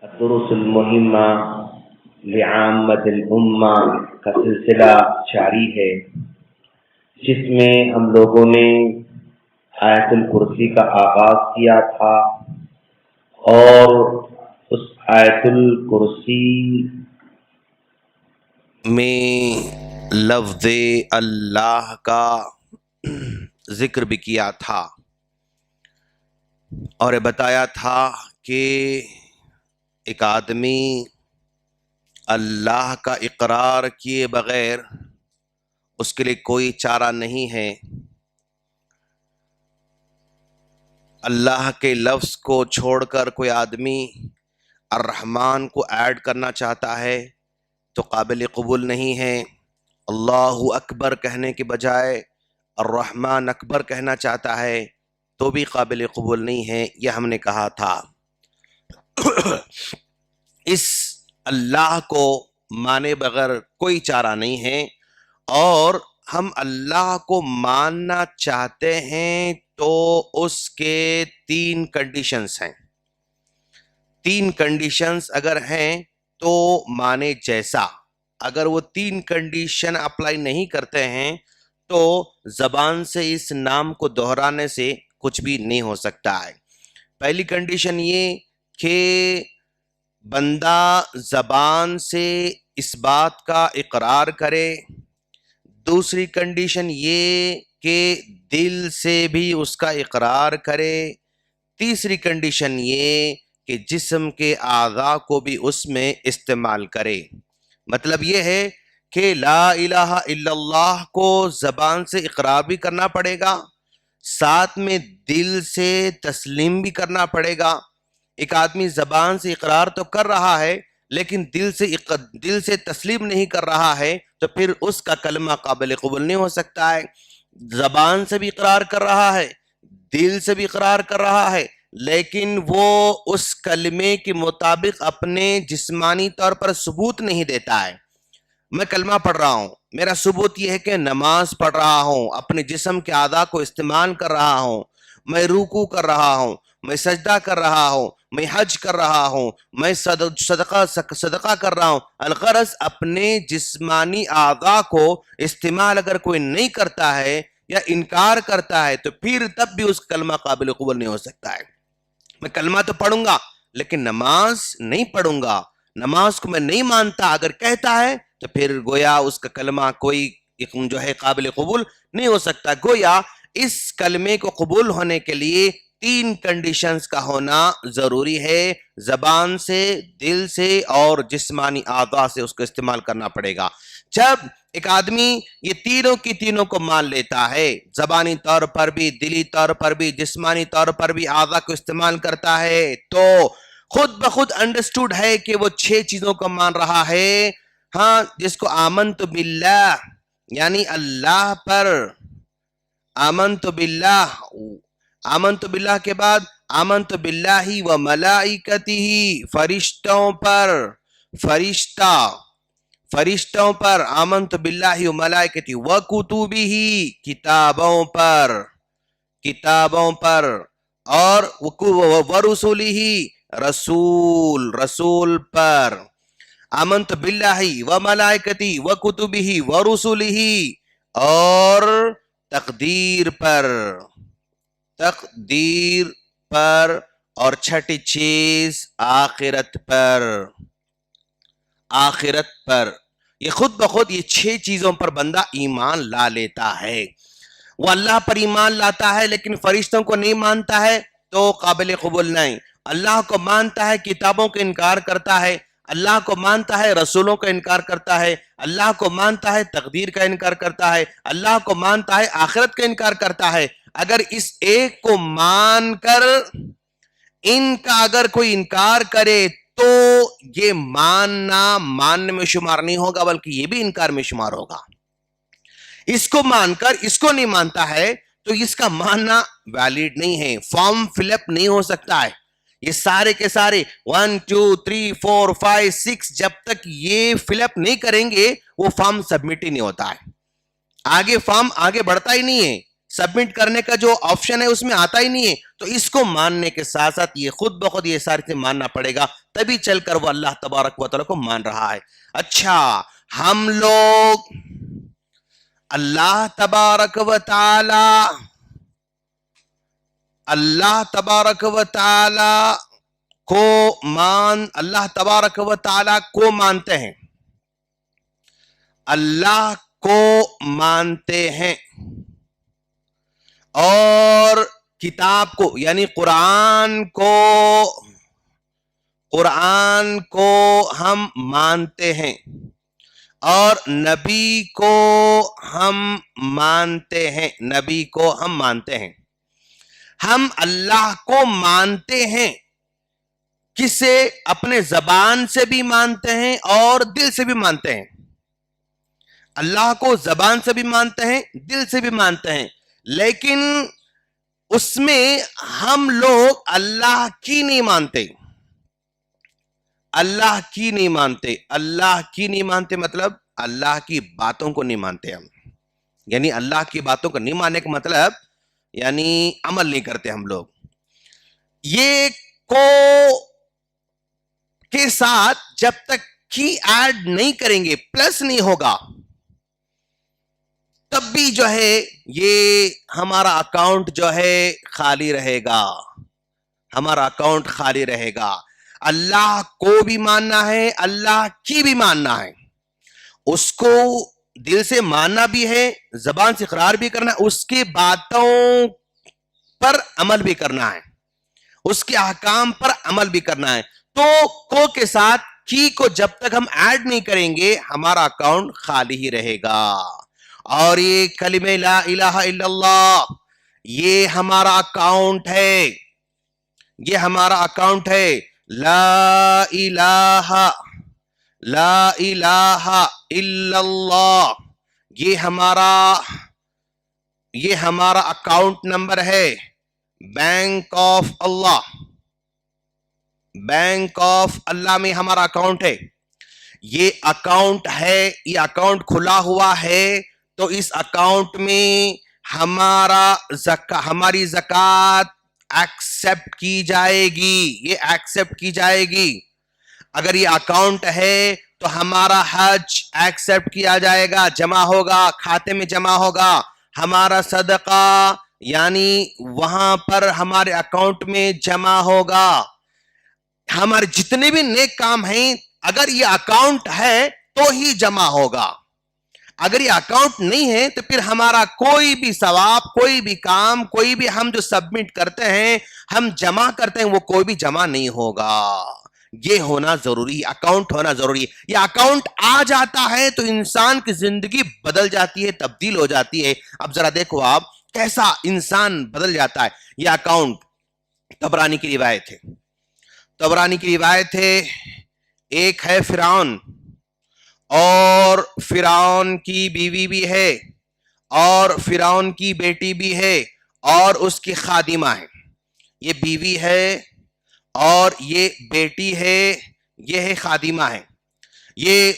الدروس المهمہ لعامت الامہ کا سلسلہ جاری ہے، جس میں ہم لوگوں نے آیت الکرسی کا آغاز کیا تھا اور اس آیت الکرسی میں لفظ اللہ کا ذکر بھی کیا تھا اور بتایا تھا کہ ایک آدمی اللہ کا اقرار کیے بغیر اس کے لیے کوئی چارہ نہیں ہے۔ اللہ کے لفظ کو چھوڑ کر کوئی آدمی الرحمن کو ایڈ کرنا چاہتا ہے تو قابل قبول نہیں ہے۔ اللہ اکبر کہنے کے بجائے الرحمن اکبر کہنا چاہتا ہے تو بھی قابل قبول نہیں ہے، یہ ہم نے کہا تھا۔ اس اللہ کو مانے بغیر کوئی چارہ نہیں ہے، اور ہم اللہ کو ماننا چاہتے ہیں تو اس کے تین کنڈیشنز ہیں۔ تین کنڈیشنز اگر ہیں تو مانے جیسا، اگر وہ تین کنڈیشن اپلائی نہیں کرتے ہیں تو زبان سے اس نام کو دہرانے سے کچھ بھی نہیں ہو سکتا ہے۔ پہلی کنڈیشن یہ کہ بندہ زبان سے اس بات کا اقرار کرے، دوسری کنڈیشن یہ کہ دل سے بھی اس کا اقرار کرے، تیسری کنڈیشن یہ کہ جسم کے اعضاء کو بھی اس میں استعمال کرے۔ مطلب یہ ہے کہ لا الہ الا اللہ کو زبان سے اقرار بھی کرنا پڑے گا، ساتھ میں دل سے تسلیم بھی کرنا پڑے گا۔ ایک آدمی زبان سے اقرار تو کر رہا ہے لیکن دل سے تسلیم نہیں کر رہا ہے تو پھر اس کا کلمہ قابل قبول نہیں ہو سکتا ہے۔ زبان سے بھی اقرار کر رہا ہے، دل سے بھی اقرار کر رہا ہے، لیکن وہ اس کلمے کے مطابق اپنے جسمانی طور پر ثبوت نہیں دیتا ہے۔ میں کلمہ پڑھ رہا ہوں، میرا ثبوت یہ ہے کہ نماز پڑھ رہا ہوں، اپنے جسم کے اعضاء کو استعمال کر رہا ہوں، میں رکوع کر رہا ہوں، میں سجدہ کر رہا ہوں، میں حج کر رہا ہوں، میں صدقہ کر رہا ہوں۔ الغرض اپنے جسمانی اعضاء کو استعمال اگر کوئی نہیں کرتا ہے یا انکار کرتا ہے تو پھر تب بھی اس کلمہ قابل قبول نہیں ہو سکتا ہے۔ میں کلمہ تو پڑھوں گا لیکن نماز نہیں پڑھوں گا، نماز کو میں نہیں مانتا اگر کہتا ہے تو پھر گویا اس کا کلمہ کوئی جو ہے قابل قبول نہیں ہو سکتا۔ گویا اس کلمے کو قبول ہونے کے لیے تین کنڈیشنز کا ہونا ضروری ہے، زبان سے، دل سے اور جسمانی اعضاء سے اس کو استعمال کرنا پڑے گا۔ جب ایک آدمی یہ تینوں کی تینوں کو مان لیتا ہے، زبانی طور پر بھی، دلی طور پر بھی، جسمانی طور پر بھی اعضاء کو استعمال کرتا ہے تو خود بخود انڈرسٹوڈ ہے کہ وہ 6 چیزوں کو مان رہا ہے۔ ہاں، جس کو آمنت باللہ یعنی اللہ پر، آمنت باللہ کے بعد آمنت باللہ و ملائکتہ، فرشتوں پر، آمنت باللہ و ملائکتہ و کتبہ، کتابوں پر اور ورسلہ، رسول پر۔ آمنت باللہ و ملائکتہ و کتبہ و رسلہ، اور تقدیر پر، اور چھٹی چیز آخرت پر۔ یہ خود بخود یہ 6 چیزوں پر بندہ ایمان لا لیتا ہے۔ وہ اللہ پر ایمان لاتا ہے لیکن فرشتوں کو نہیں مانتا ہے تو قابل قبول نہیں۔ اللہ کو مانتا ہے، کتابوں کا انکار کرتا ہے، اللہ کو مانتا ہے، رسولوں کا انکار کرتا ہے، اللہ کو مانتا ہے، تقدیر کا انکار کرتا ہے، اللہ کو مانتا ہے، آخرت کا انکار کرتا ہے۔ اگر اس ایک کو مان کر ان کا اگر کوئی انکار کرے تو یہ ماننے میں شمار نہیں ہوگا بلکہ یہ بھی انکار میں شمار ہوگا۔ اس کو مان کر اس کو نہیں مانتا ہے تو اس کا ماننا ویلڈ نہیں ہے، فارم فل اپ نہیں ہو سکتا ہے۔ یہ سارے کے سارے 1 2 3 4 5 6 جب تک یہ فل اپ نہیں کریں گے وہ فارم سبمٹ ہی نہیں ہوتا ہے، آگے فارم آگے بڑھتا ہی نہیں ہے۔ سبمٹ کرنے کا جو آپشن ہے اس میں آتا ہی نہیں ہے. تو اس کو ماننے کے ساتھ ساتھ یہ خود بخود یہ ساری چیزیں ماننا پڑے گا, تبھی چل کر وہ اللہ تبارک و تعالیٰ کو مان رہا ہے. اچھا, ہم لوگ اللہ تبارک و تعالی اللہ تبارک و تعالی کو مانتے ہیں, اللہ کو مانتے ہیں, اور کتاب کو یعنی قرآن کو ہم مانتے ہیں, اور نبی کو ہم مانتے ہیں. ہم اللہ کو مانتے ہیں, کسے؟ اپنے زبان سے بھی مانتے ہیں اور دل سے بھی مانتے ہیں. اللہ کو زبان سے بھی مانتے ہیں, دل سے بھی مانتے ہیں, لیکن اس میں ہم لوگ اللہ کی نہیں مانتے. اللہ کی نہیں مانتے مطلب اللہ کی باتوں کو نہیں مانتے ہم. یعنی اللہ کی باتوں کو نہیں ماننے کا مطلب یعنی عمل نہیں کرتے ہم لوگ. یہ کو کے ساتھ جب تک کی ایڈ نہیں کریں گے, پلس نہیں ہوگا, تب بھی جو ہے یہ ہمارا اکاؤنٹ جو ہے خالی رہے گا. اللہ کو بھی ماننا ہے, اللہ کی بھی ماننا ہے. اس کو دل سے ماننا بھی ہے, زبان سے اقرار بھی کرنا ہے, اس کی باتوں پر عمل بھی کرنا ہے, اس کے احکام پر عمل بھی کرنا ہے. تو کو کے ساتھ کی کو جب تک ہم ایڈ نہیں کریں گے ہمارا اکاؤنٹ خالی ہی رہے گا. اور یہ کلمہ لا الہ الا اللہ یہ ہمارا اکاؤنٹ ہے, لا الہ الا اللہ یہ ہمارا اکاؤنٹ نمبر ہے. بینک آف اللہ میں ہمارا اکاؤنٹ ہے. یہ اکاؤنٹ کھلا ہوا ہے, تو اس اکاؤنٹ میں ہماری زکوٰۃ ایکسپٹ کی جائے گی. اگر یہ اکاؤنٹ ہے تو ہمارا حج ایکسپٹ کیا جائے گا, جمع ہوگا, کھاتے میں جمع ہوگا. ہمارا صدقہ یعنی وہاں پر ہمارے اکاؤنٹ میں جمع ہوگا. ہمارے جتنے بھی نیک کام ہیں اگر یہ اکاؤنٹ ہے تو ہی جمع ہوگا. اگر یہ اکاؤنٹ نہیں ہے تو پھر ہمارا کوئی بھی ثواب, کوئی بھی کام, کوئی بھی ہم جو سبمٹ کرتے ہیں, ہم جمع کرتے ہیں, وہ کوئی بھی جمع نہیں ہوگا. یہ ہونا ضروری, اکاؤنٹ ہونا ضروری. یہ اکاؤنٹ آ جاتا ہے تو انسان کی زندگی بدل جاتی ہے, تبدیل ہو جاتی ہے. اب ذرا دیکھو آپ کیسا انسان بدل جاتا ہے. یہ اکاؤنٹ طبرانی کی روایت ہے. ایک ہے فرعون, اور فرعون کی بیوی بھی ہے, اور فرعون کی بیٹی بھی ہے, اور اس کی خادمہ ہے. یہ بیوی ہے اور یہ بیٹی ہے, یہ ہے خادمہ ہے. یہ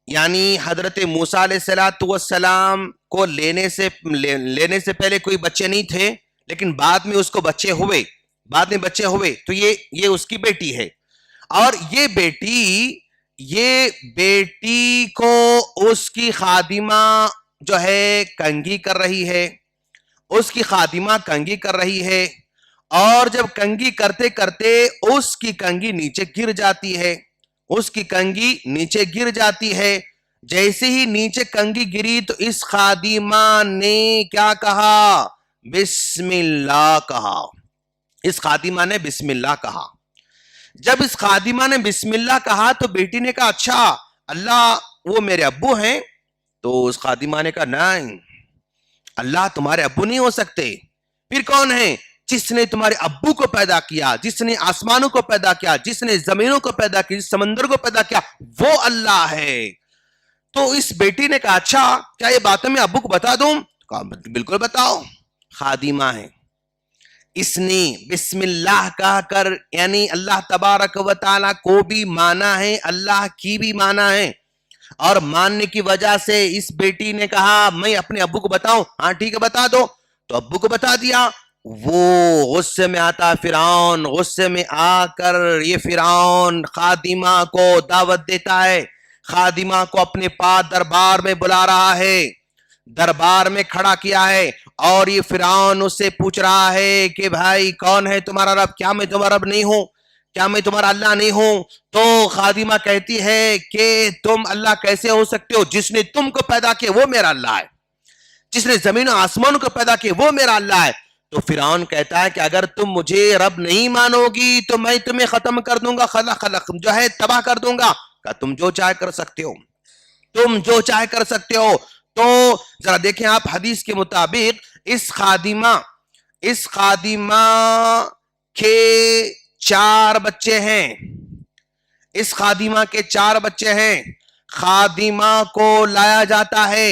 یعنی حضرت موسیٰ علیہ السلام کو لینے سے پہلے کوئی بچے نہیں تھے, لیکن بعد میں اس کو بچے ہوئے, تو یہ اس کی بیٹی ہے. اور یہ بیٹی کو اس کی خادمہ جو ہے کنگھی کر رہی ہے, اور جب کنگھی کرتے کرتے اس کی کنگھی نیچے گر جاتی ہے. جیسے ہی نیچے کنگھی گری تو اس خادمہ نے کیا کہا؟ بسم اللہ کہا. جب اس خادمہ نے بسم اللہ کہا تو بیٹی نے کہا اچھا اللہ وہ میرے ابو ہیں. تو اس خادمہ نے کہا نہیں, اللہ تمہارے ابو نہیں ہو سکتے. پھر کون ہے؟ جس نے تمہارے ابو کو پیدا کیا, جس نے آسمانوں کو پیدا کیا, جس نے زمینوں کو پیدا کیا, جس سمندر کو پیدا کیا, وہ اللہ ہے. تو اس بیٹی نے کہا اچھا کیا یہ باتیں میں ابو کو بتا دوں؟ کہا بالکل بتاؤ. خادمہ ہے, اس نے بسم اللہ کہہ کر یعنی اللہ تبارک و تعالیٰ کو بھی مانا ہے, اللہ کی بھی مانا ہے. اور ماننے کی وجہ سے اس بیٹی نے کہا میں اپنے ابو کو بتاؤں؟ ہاں ٹھیک ہے بتا دو. تو ابو کو بتا دیا. وہ غصے میں آتا فرعون, غصے میں آ کر یہ فرعون خادمہ کو دعوت دیتا ہے, خادمہ کو اپنے پاس دربار میں بلا رہا ہے, دربار میں کھڑا کیا ہے, اور یہ فرعون اس سے پوچھ رہا ہے کہ بھائی کون ہے تمہارا رب؟ کیا میں تمہارا رب نہیں ہوں؟ کیا میں تمہارا اللہ نہیں ہوں؟ تو خادمہ کہتی ہے کہ تم اللہ کیسے ہو سکتے ہو؟ جس نے تم کو پیدا کیا وہ میرا اللہ ہے, جس نے زمین و آسمان کو پیدا کیا وہ میرا اللہ ہے. تو فرعون کہتا ہے کہ اگر تم مجھے رب نہیں مانو گی تو میں تمہیں ختم کر دوں گا, خلق جو ہے تباہ کر دوں گا. کہ تم جو چاہے کر سکتے ہو, تم جو چاہے کر سکتے ہو. تو ذرا دیکھیں آپ حدیث کے مطابق اس خادمہ کے 4 بچے ہیں, اس خادمہ کے 4 بچے ہیں. خادمہ کو لایا جاتا ہے,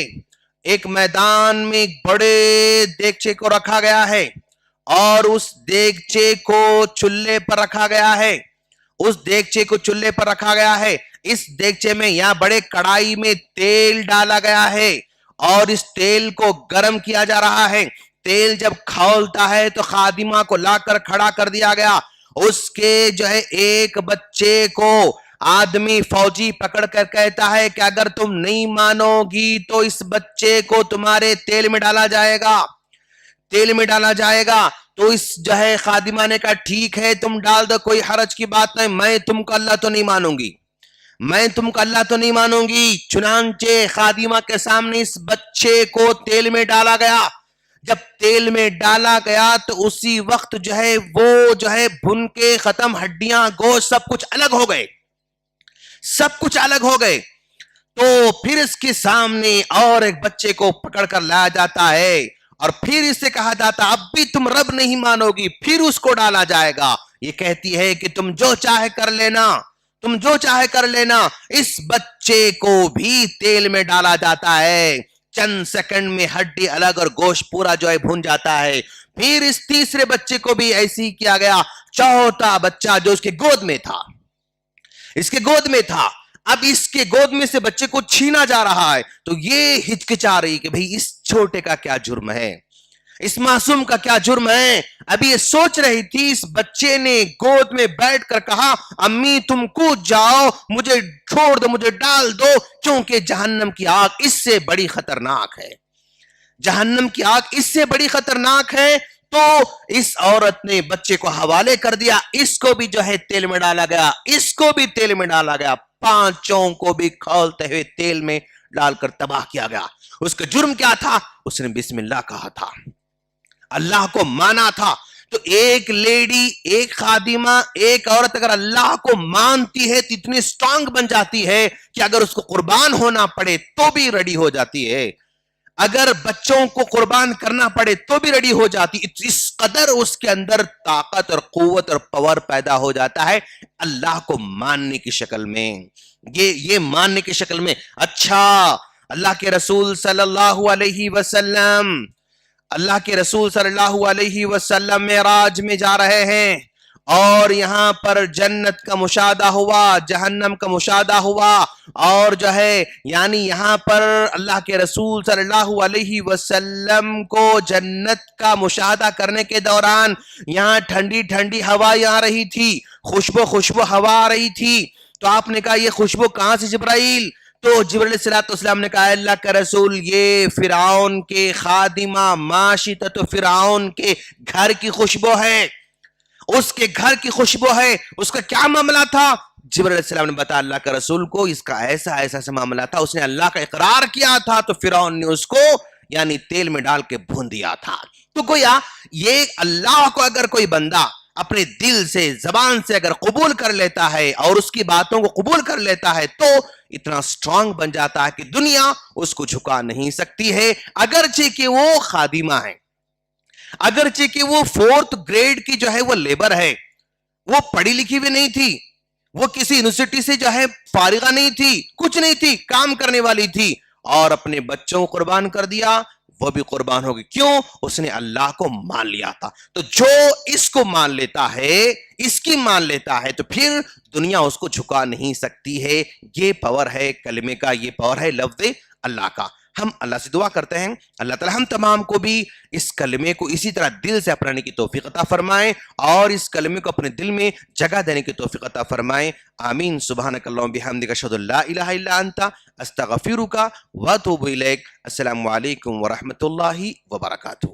ایک میدان میں ایک بڑے دیگچے کو رکھا گیا ہے, اور اس دیگچے کو چولہے پر رکھا گیا ہے, اس دیگچے کو چولہے پر رکھا گیا ہے. اس دیگچے میں یا بڑے کڑائی میں تیل ڈالا گیا ہے, اور اس تیل کو گرم کیا جا رہا ہے. تیل جب کھولتا ہے تو خادمہ کو لا کر کھڑا کر دیا گیا. اس کے جو ہے ایک بچے کو آدمی فوجی پکڑ کر کہتا ہے کہ اگر تم نہیں مانو گی تو اس بچے کو تمہارے تیل میں ڈالا جائے گا, تیل میں ڈالا جائے گا. تو اس جو ہے خادمہ نے کہا ٹھیک ہے تم ڈال دو, کوئی حرج کی بات نہیں, میں تم کو اللہ تو نہیں مانوں گی, میں تم کو اللہ تو نہیں مانوں گی. چنانچہ خادمہ کے سامنے اس بچے کو تیل میں ڈالا گیا. جب تیل میں ڈالا گیا تو اسی وقت جو ہے وہ جو ہے بھن کے ختم, ہڈیاں گوشت سب کچھ الگ ہو گئے, سب کچھ الگ ہو گئے. تو پھر اس کے سامنے اور ایک بچے کو پکڑ کر لایا جاتا ہے, اور پھر اس سے کہا جاتا اب بھی تم رب نہیں مانو گی. پھر اس کو ڈالا جائے گا. یہ کہتی ہے کہ تم جو چاہے کر لینا, تم جو چاہے کر لینا. اس بچے کو بھی تیل میں ڈالا جاتا ہے, چند سیکنڈ میں ہڈی الگ اور گوشت پورا جو ہے بھون جاتا ہے. پھر اس تیسرے بچے کو بھی ایسے ہی کیا گیا. چوتھا بچہ جو اس کے گود میں تھا, اس کے گود میں تھا, اب اس کے گود میں سے بچے کو چھینا جا رہا ہے. تو یہ ہچکچا رہی کہ بھئی اس چھوٹے کا کیا جرم ہے, اس معصوم کا کیا جرم ہے. ابھی یہ سوچ رہی تھی, اس بچے نے گود میں بیٹھ کر کہا امی تم کود جاؤ, مجھے چھوڑ دو, مجھے ڈال دو, کیونکہ جہنم کی آگ اس سے بڑی خطرناک ہے, جہنم کی آگ اس سے بڑی خطرناک ہے. تو اس عورت نے بچے کو حوالے کر دیا, اس کو بھی جو ہے تیل میں ڈالا گیا, اس کو بھی تیل میں ڈالا گیا, 5 کو بھی کھولتے ہوئے تیل میں ڈال کر تباہ کیا گیا. اس کا جرم کیا تھا؟ اس نے بسم اللہ کہا تھا, اللہ کو مانا تھا. تو ایک لیڈی, ایک خادمہ, ایک عورت اگر اللہ کو مانتی ہے تو اتنی سٹرونگ بن جاتی ہے کہ اگر اس کو قربان ہونا پڑے تو بھی ریڈی ہو جاتی ہے, اگر بچوں کو قربان کرنا پڑے تو بھی ریڈی ہو جاتی. اس قدر اس کے اندر طاقت اور قوت اور پاور پیدا ہو جاتا ہے اللہ کو ماننے کی شکل میں, یہ ماننے کی شکل میں. اچھا, اللہ کے رسول صلی اللہ علیہ وسلم, اللہ کے رسول صلی اللہ علیہ وسلم معراج میں جا رہے ہیں, اور یہاں پر جنت کا مشاہدہ ہوا, جہنم کا مشاہدہ ہوا, اور جو ہے یعنی یہاں پر اللہ کے رسول صلی اللہ علیہ وسلم کو جنت کا مشاہدہ کرنے کے دوران یہاں ٹھنڈی ٹھنڈی ہوائیں آ رہی تھی, خوشبو ہوا آ رہی تھی. تو آپ نے کہا یہ خوشبو کہاں سے جبرائیل؟ تو جبرائیل علیہ السلام نے کہا اللہ کا رسول یہ فرعون کے خادمہ ماشطۃ فرعون کے گھر کی خوشبو ہے, اس کے گھر کی خوشبو ہے. اس کا کیا معاملہ تھا؟ جبرائیل علیہ السلام نے بتایا اللہ کا رسول کو اس کا ایسا معاملہ تھا, اس نے اللہ کا اقرار کیا تھا تو فرعون نے اس کو یعنی تیل میں ڈال کے بھون دیا تھا. تو گویا یہ اللہ کو اگر کوئی بندہ اپنے دل سے, زبان سے اگر قبول کر لیتا ہے اور اس کی باتوں کو قبول کر لیتا ہے تو اتنا سٹرونگ بن جاتا ہے کہ دنیا اس کو جھکا نہیں سکتی ہے, اگرچہ کہ وہ خادمہ ہے, اگرچہ کہ وہ 4th گریڈ کی جو ہے وہ لیبر ہے, وہ پڑھی لکھی بھی نہیں تھی, وہ کسی یونیورسٹی سے جو ہے فارغہ نہیں تھی, کچھ نہیں تھی, کام کرنے والی تھی, اور اپنے بچوں کو قربان کر دیا, وہ بھی قربان ہوگی. کیوں؟ اس نے اللہ کو مان لیا تھا. تو جو اس کو مان لیتا ہے, اس کی مان لیتا ہے, تو پھر دنیا اس کو جھکا نہیں سکتی ہے. یہ پاور ہے کلمے کا, یہ پاور ہے لفظ اللہ کا. ہم اللہ سے دعا کرتے ہیں اللہ تعالی ہم تمام کو بھی اس کلمے کو اسی طرح دل سے اپنانے کی توفیق عطا فرمائیں اور اس کلمے کو اپنے دل میں جگہ دینے کی توفیق عطا فرمائیں. آمین. سبحانک اللہم بحمدک اشہد ان لا الہ الا انت استغفرک واتوب الیک. السلام علیکم ورحمۃ اللہ وبرکاتہ.